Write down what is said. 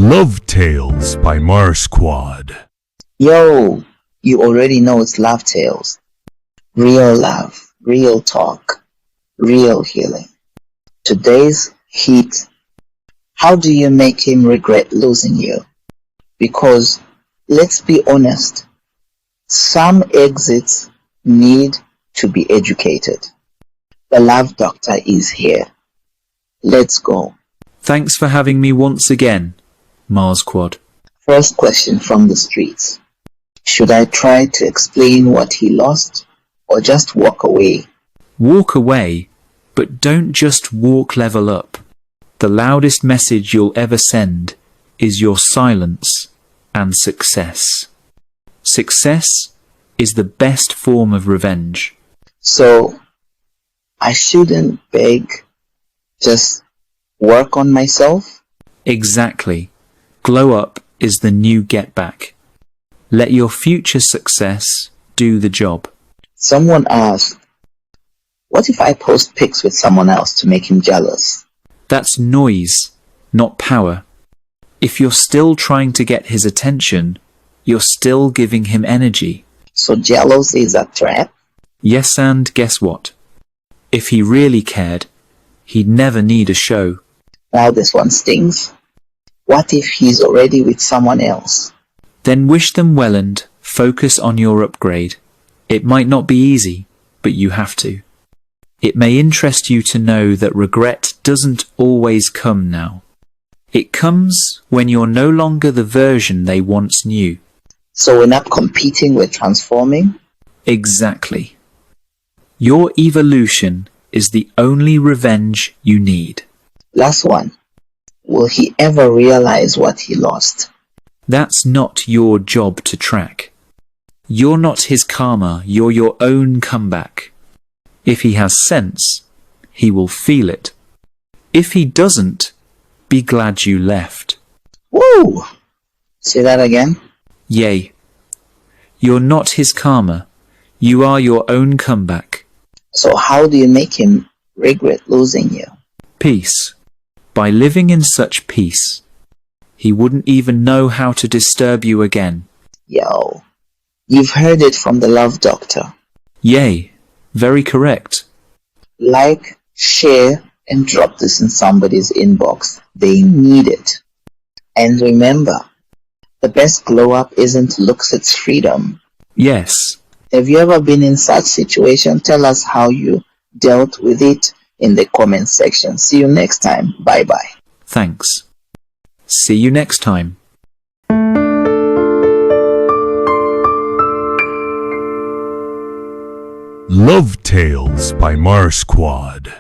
Love Tales by MasQuad. Yo, you already know it's Love Tales. Real love, real talk, real healing. Today's hit. How do you make him regret losing you? Because, let's be honest, some exits need to be educated. The love doctor is here. Let's go. Thanks for having me once again, MasQuad. First question from the streets. Should I try to explain what he lost or just walk away? Walk away, but don't just walk level up. The loudest message you'll ever send is your silence and success. Success is the best form of revenge. So, I shouldn't beg, just work on myself? Exactly. Glow up is the new get back. Let your future success do the job. Someone asked, what if I post pics with someone else to make him jealous? That's noise, not power. If you're still trying to get his attention, you're still giving him energy. So jealousy is a trap? Yes, and guess what? If he really cared, he'd never need a show. Now this one stings. What if he's already with someone else? Then wish them well and focus on your upgrade. It might not be easy, but you have to. It may interest you to know that regret doesn't always come now. It comes when you're no longer the version they once knew. So we're not competing, we're transforming? Exactly. Your evolution is the only revenge you need. Last one. Will he ever realize what he lost? That's not your job to track. You're not his karma, you're your own comeback. If he has sense, he will feel it. If he doesn't, be glad you left. Woo! Say that again? Yay. You're not his karma, you are your own comeback. So how do you make him regret losing you? Peace. By living in such peace, he wouldn't even know how to disturb you again. Yo, you've heard it from the love doctor. Yay, very correct. Like, share, and drop this in somebody's inbox. They need it. And remember, the best glow up isn't looks, it's freedom. Yes. Have you ever been in such situation? Tell us how you dealt with it in the comment section. See you next time. Bye bye. Thanks. See you next time. Love Tales by MasQuad.